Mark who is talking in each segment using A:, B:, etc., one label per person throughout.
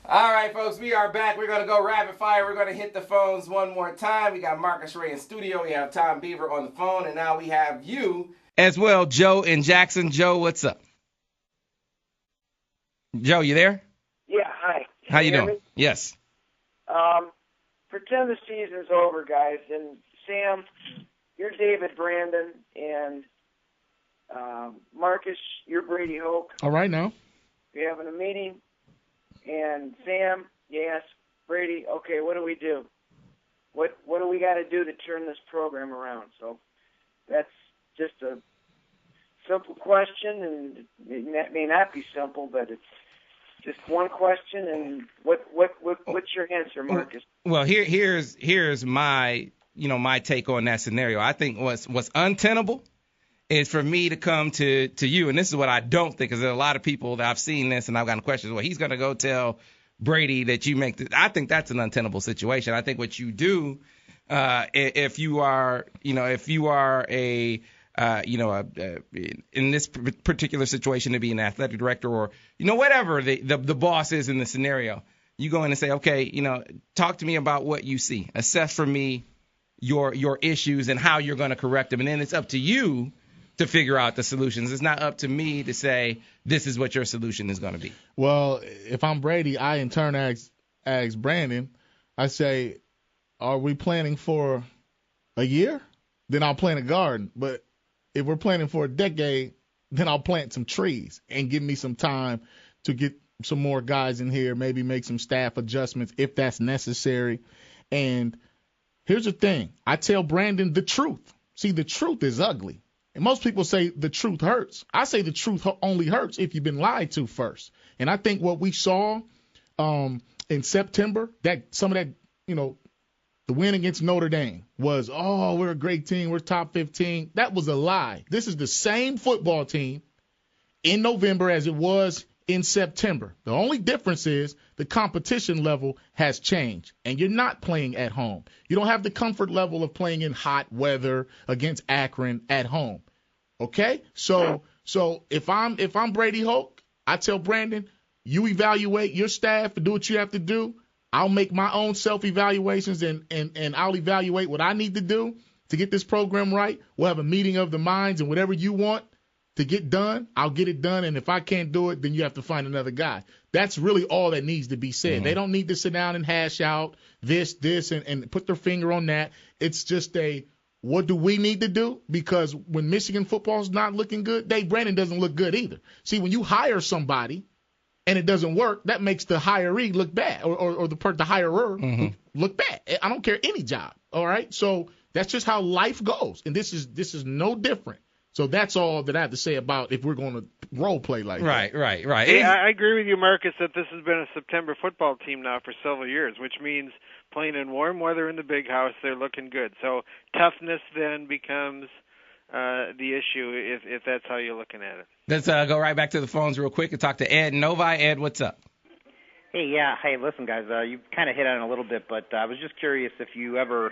A: All right, folks, we are back. We're going to go rapid fire. We're going to hit the phones one more time. We got Marcus Ray in studio. We have Tom Beaver on the phone, and now we have you as well, Joe in Jackson. Joe, what's up? Joe, you there?
B: Yeah, hi. Can
A: How you
B: hear
A: doing?
B: me?
A: Yes.
B: Pretend the season's over, guys. And Sam, you're David Brandon, and Marcus, you're Brady Hoke.
C: All right now.
B: You're having a meeting, and Sam, yes, Brady. Okay, what do we do? What do we got to do to turn this program around? So that's just a simple question, and it may not be simple, but it's just one question. And what's your answer, Marcus?
A: Well, here's my my take on that scenario. I think what's untenable is for me to come to you, and this is what I don't think, because there are a lot of people that I've seen this, and I've gotten questions. Well, he's going to go tell Brady that you make this. I think that's an untenable situation. I think what you do, if you are a in this particular situation to be an athletic director or whatever the boss is in the scenario, you go in and say, okay, talk to me about what you see, assess for me your issues and how you're going to correct them, and then it's up to you to figure out the solutions. It's not up to me to say this is what your solution is going to be.
C: Well, if I'm Brady, I in turn ask Brandon, I say, are we planning for a year? Then I'll plant a garden. But if we're planning for a decade, then I'll plant some trees and give me some time to get some more guys in here, maybe make some staff adjustments if that's necessary. And here's the thing. I tell Brandon the truth. See, the truth is ugly. And most people say the truth hurts. I say the truth only hurts if you've been lied to first. And I think what we saw in September, that some of that, the win against Notre Dame was, oh, we're a great team, we're top 15. That was a lie. This is the same football team in November as it was in September. The only difference is the competition level has changed, and you're not playing at home. You don't have the comfort level of playing in hot weather against Akron at home. Okay? So if I'm Brady Hoke, I tell Brandon, you evaluate your staff and do what you have to do. I'll make my own self-evaluations and I'll evaluate what I need to do to get this program right. We'll have a meeting of the minds, and whatever you want to get done, I'll get it done. And if I can't do it, then you have to find another guy. That's really all that needs to be said. Mm-hmm. They don't need to sit down and hash out this, and put their finger on that. It's just what do we need to do? Because when Michigan football is not looking good, Dave Brandon doesn't look good either. See, when you hire somebody and it doesn't work, that makes the hiree look bad, or the hirer look bad. I don't care, any job. All right, so that's just how life goes, and this is no different. So that's all that I have to say about if we're going to role play like that.
A: Right.
D: Hey, I agree with you, Marcus, that this has been a September football team now for several years, which means playing in warm weather in the big house, they're looking good. So toughness then becomes the issue if that's how you're looking at it.
A: Let's go right back to the phones real quick and talk to Ed Novi. Ed, what's up?
E: Hey, yeah. Hey, listen, guys, you kind of hit on it a little bit, but I was just curious if you ever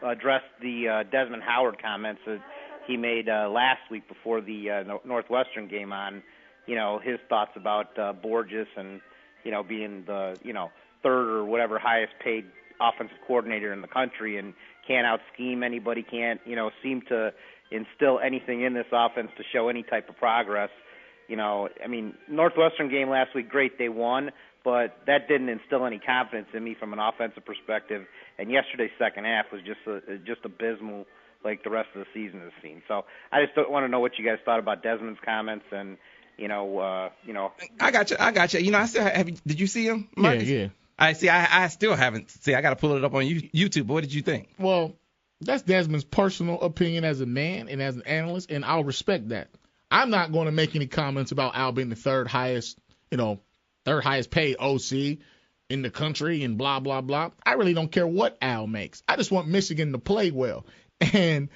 E: addressed the Desmond Howard comments that he made last week before the Northwestern game on, his thoughts about Borges and, being the, third or whatever highest paid offensive coordinator in the country and can't out-scheme anybody, can't, seem to instill anything in this offense to show any type of progress. Northwestern game last week, great, they won, but that didn't instill any confidence in me from an offensive perspective. And yesterday's second half was just abysmal, like the rest of the season has seen. So I just want to know what you guys thought about Desmond's comments and,
A: I got you. I still did you see him, Marcus?
C: Yeah.
A: I still haven't. See, I got to pull it up on YouTube. But what did you think?
C: Well, that's Desmond's personal opinion as a man and as an analyst, and I'll respect that. I'm not going to make any comments about Al being the third highest paid OC in the country and blah, blah, blah. I really don't care what Al makes. I just want Michigan to play well. And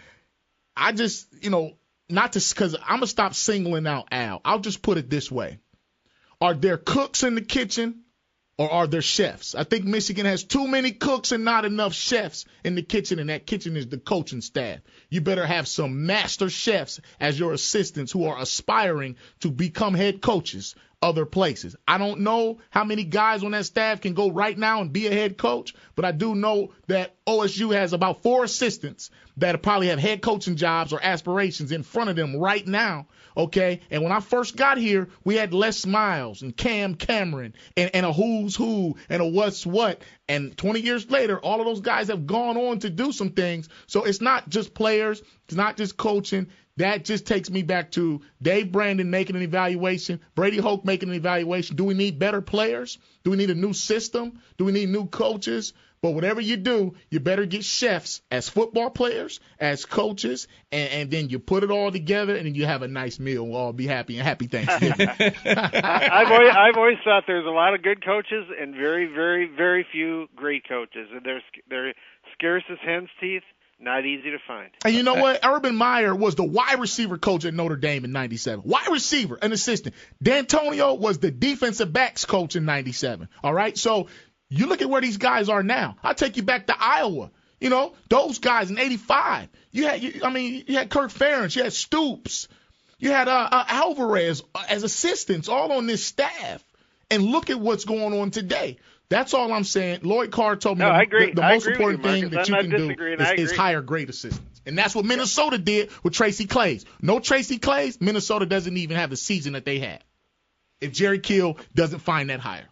C: I just, because I'm going to stop singling out Al. I'll just put it this way. Are there cooks in the kitchen or are there chefs? I think Michigan has too many cooks and not enough chefs in the kitchen, and that kitchen is the coaching staff. You better have some master chefs as your assistants who are aspiring to become head coaches other places. I don't know how many guys on that staff can go right now and be a head coach, but I do know that OSU has about 4 assistants that probably have head coaching jobs or aspirations in front of them right now. Okay, and when I first got here, we had Les Miles and Cam Cameron and a who's who and a what's what. And 20 years later, all of those guys have gone on to do some things. So it's not just players. It's not just coaching. That just takes me back to Dave Brandon making an evaluation, Brady Hoke making an evaluation. Do we need better players? Do we need a new system? Do we need new coaches? But whatever you do, you better get chefs as football players, as coaches, and then you put it all together, and then you have a nice meal. We'll all be happy, and happy Thanksgiving.
D: I've always thought there's a lot of good coaches and very, very, very few great coaches. And they're scarce as hen's teeth, not easy to find.
C: And you know what? Urban Meyer was the wide receiver coach at Notre Dame in 97. Wide receiver, an assistant. D'Antonio was the defensive backs coach in 97. All right? So you look at where these guys are now. I'll take you back to Iowa. You know, those guys in 85. You had Kirk Ferentz. You had Stoops. You had Alvarez as assistants all on this staff. And look at what's going on today. That's all I'm saying. Lloyd Carr told me the most important thing that you can do is hire great assistants. And that's what Minnesota did with Tracy Claeys. No Tracy Claeys, Minnesota doesn't even have the season that they had if Jerry Kill doesn't find that hire.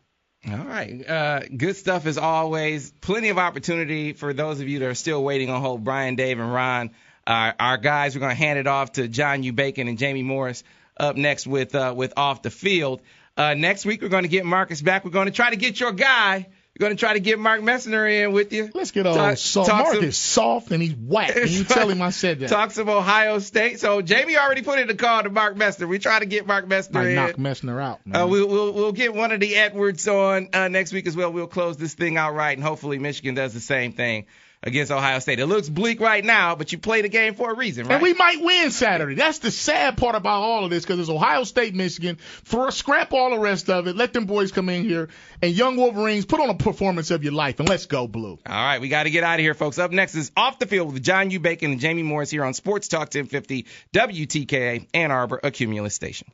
A: All right. Good stuff as always. Plenty of opportunity for those of you that are still waiting on hold. Brian, Dave, and Ron, our guys, we're going to hand it off to John U. Bacon and Jamie Morris up next with Off the Field. Next week, we're going to get Marcus back. We're going to try to get your guy. We're going to try to get Mark Messner in with you.
C: Let's get soft. Mark is soft and he's whack. And you tell him I said that.
A: Talk some Ohio State. So Jamie already put in a call to Mark Messner. We try to get Mark Messner in.
C: Knock Messner out, man.
A: We'll get one of the Edwards on next week as well. We'll close this thing out right, and hopefully Michigan does the same thing against Ohio State. It looks bleak right now, but you play the game for a reason, right?
C: And we might win Saturday. That's the sad part about all of this, because it's Ohio State, Michigan. Scrap all the rest of it. Let them boys come in here. And young Wolverines, put on a performance of your life, and let's go blue.
A: All right, we got to get out of here, folks. Up next is Off the Field with John U. Bacon and Jamie Morris here on Sports Talk 1050 WTKA Ann Arbor, a Cumulus station.